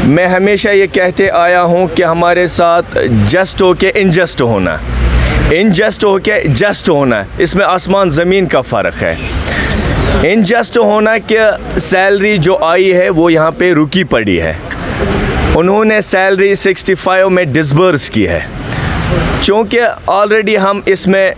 میں ہمیشہ یہ کہتے آیا ہوں کہ ہمارے ساتھ جسٹ ہو کے انجسٹ ہونا، انجسٹ ہو کے جسٹ ہونا، اس میں آسمان زمین کا فرق ہے۔ انجسٹ ہونا کہ سیلری جو آئی ہے وہ یہاں پہ رکی پڑی ہے، انہوں نے سیلری 65 میں ڈسبرس کی ہے، چونکہ آلریڈی ہم اس میں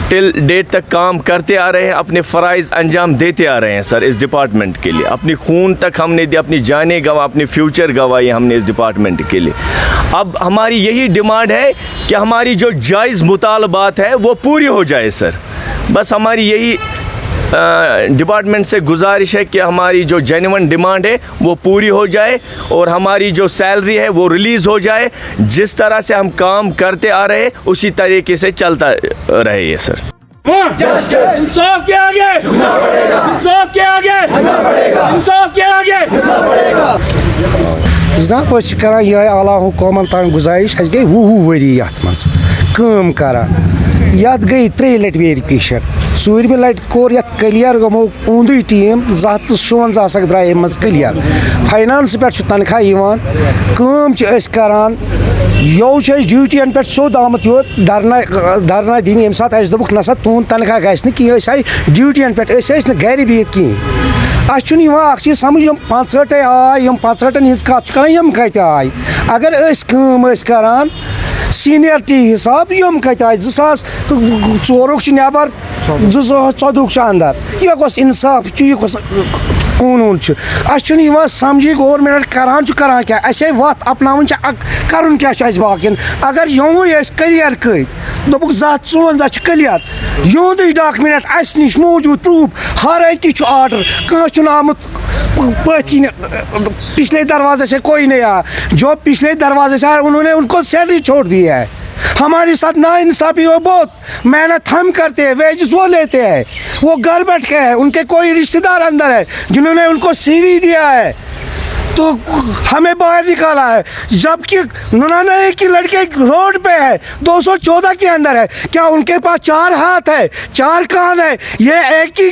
ٹل ڈیٹ تک کام کرتے آ رہے ہیں، اپنے فرائض انجام دیتے آ رہے ہیں سر اس ڈپارٹمنٹ کے لیے، اپنی خون تک ہم نے دی، اپنی جانیں گوا، اپنی فیوچر گوائی ہم نے اس ڈپارٹمنٹ کے لیے۔ اب ہماری یہی ڈیمانڈ ہے کہ ہماری جو جائز مطالبات ہے وہ پوری ہو جائے سر، بس ہماری یہی ڈپارٹمنٹ سے گزارش ہے کہ ہماری جو جینون ڈیمانڈ ہے وہ پوری ہو جائے اور ہماری جو سیلری ہے وہ ریلیز ہو جائے، جس طرح سے ہم کام کرتے آ رہے اسی طریقے سے چلتا رہے یہ سر۔ انصاف کے آگے، انصاف کے آگے، انصاف کے آگے۔ جناب أسۍ چھِ کران یِہے اعلیٰ حکومت تام گزارش، اَسہِ گٔے 20 ؤری یَتھ منٛز کٲم کران، یَتھ گٔے 3 لَٹہِ ویرِفِکیشن، 4مہِ لَٹہِ کوٚر یَتھ کٔلیر گوٚمو اوٚنٛدُے ٹیٖم 257 درٛایہِ اَمہِ منٛز کٔلیر، فاینانسہٕ پٮ۪ٹھ چھُ تنخواہ یِوان، کٲم چھِ أسۍ کران، یو چھِ أسۍ ڈیوٹین پٮ۪ٹھ سیوٚد آمُت یوت دھرنا دِنہِ، ییٚمہِ ساتہٕ اَسہِ دوٚپُکھ نسا تُہُنٛد تنخواہ گژھِ نہٕ کِہیٖنۍ، أسۍ آیہِ ڈیوٹین پٮ۪ٹھ، أسۍ ٲسۍ نہٕ گرِ بِہِتھ کِہیٖنۍ۔ اَسہِ چھُنہٕ یِوان اَکھ چیٖز سَمٕجھ، یِم 65 آے، یِم 65 ہِنٛز کَتھ چھُ کران، یِم کَتہِ آے؟ اگر أسۍ کٲم ٲسۍ کران سیٖنیرٹی حِساب، یِم کَتہِ آے؟ 2004 چھُ نٮ۪بر، 2014 چھُ اندر، یہِ کۄس اِنصاف چھُ، یہِ کۄس قونوٗن چھُ؟ اَسہِ چھُنہٕ یِوان سَمجھی گورمٮ۪نٛٹ کران چھُ کران کیٛاہ؟ اَسہِ آے وَتھ اَپناوٕنۍ چھِ کَرُن کیٛاہ چھُ اَسہِ باقیَن؟ اگر یِموٕے ٲسۍ کٔلیر کٔرۍ، دوٚپُکھ 254 چھِ کٔلیر، یِہُنٛدُے ڈاکمنٹ اَسہِ نِش موٗجوٗد پرٛوٗف، ہر أکِس چھُ آرڈر، کانٛہہ چھُنہٕ آمُت پٔتھۍ کِنۍ پچھلے دروازے سے کوئی نہیں آیا، جو پچھلے دروازے سے آیا انہوں نے ان کو سیلری چھوڑ دی ہے۔ ہمارے ساتھ نا انصافی ہو بہت، محنت ہم کرتے ہیں، ویجز وہ لیتے ہیں، وہ گھر بیٹھ کے ہیں، ان کے کوئی رشتے دار اندر ہے جنہوں نے ان کو سی وی دیا ہے تو ہمیں باہر نکالا ہے، جبکہ 99 کی لڑکے روڈ پہ ہے، 214 کے اندر ہے، کیا ان کے پاس 4 ہاتھ ہے، 4 کان ہے؟ یہ ایک ہی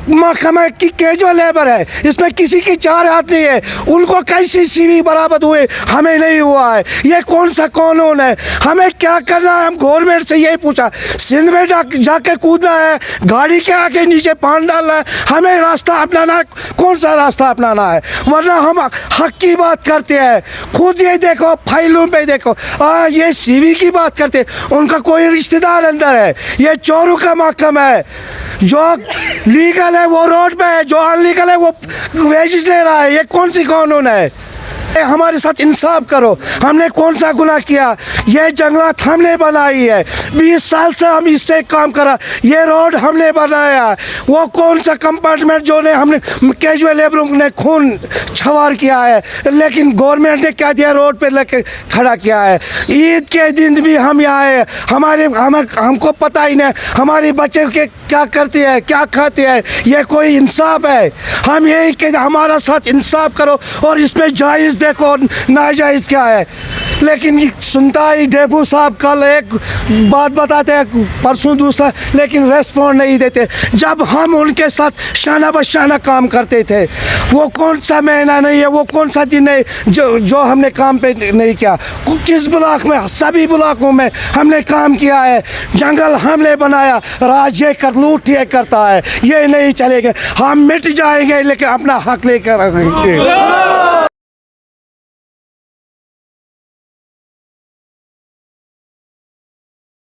محکمہ کی کیجول لیبر ہے، اس میں کسی کی 4 ہاتھ نہیں ہے، ان کو کیسی سی وی برآمد ہوئے ہمیں نہیں ہوا ہے؟ یہ کون سا قانون ہے؟ ہمیں کیا کرنا ہے؟ ہم گورنمنٹ سے یہی پوچھا، سندھ میں جا کے کودنا ہے، گاڑی کے آگے نیچے پان ڈالنا ہے، ہمیں راستہ اپنانا ہے، کون سا راستہ اپنانا ہے؟ ورنہ ہم حق کی بات کرتے ہیں، خود یہ دیکھو فائلوں پہ دیکھو، یہ سی وی کی بات کرتے، ان کا کوئی رشتہ دار اندر ہے، یہ چوروں کا محکمہ ہے، جو لیگل ہے وہ روڈ پہ ہے، جو ان لیگل ہے وہ ویجز لے رہا ہے، یہ کون سی قانون ہے؟ ہمارے ساتھ انصاف کرو، ہم نے کون سا گناہ کیا؟ یہ جنگلات ہم نے بنائی ہے، 20 سال سے ہم اس سے کام کرا، یہ روڈ ہم نے بنایا، وہ کون سا کمپارٹمنٹ جو نے ہم نے کیجول لیبروں نے خون چھوار کیا ہے، لیکن گورنمنٹ نے کیا دیا؟ روڈ پہ لے کے کھڑا کیا ہے۔ عید کے دن بھی ہم یہاں آئے، ہم کو پتہ ہی نہیں ہمارے بچے کے کیا کرتے ہیں، کیا کھاتے ہیں، یہ کوئی انصاف ہے؟ ہم یہی کہ ہمارا ساتھ انصاف کرو اور اس میں جائز دیکھو ناجائز کیا ہے، لیکن سنتا ہی ڈیپو صاحب کل ایک بات بتاتے ہیں، پرسوں دوسرا، لیکن ریسپونڈ نہیں دیتے۔ جب ہم ان کے ساتھ شانہ بشانہ کام کرتے تھے، وہ کون سا مہینہ نہیں ہے، وہ کون سا دن ہے جو ہم نے کام پہ نہیں کیا؟ کس بلاک میں؟ سبھی بلاکوں میں ہم نے کام کیا ہے، جنگل ہم نے بنایا، راج یہ کر لوٹ یہ کرتا ہے، یہ نہیں چلے گا، ہم مٹ جائیں گے لیکن اپنا حق لے کر آئیں گے۔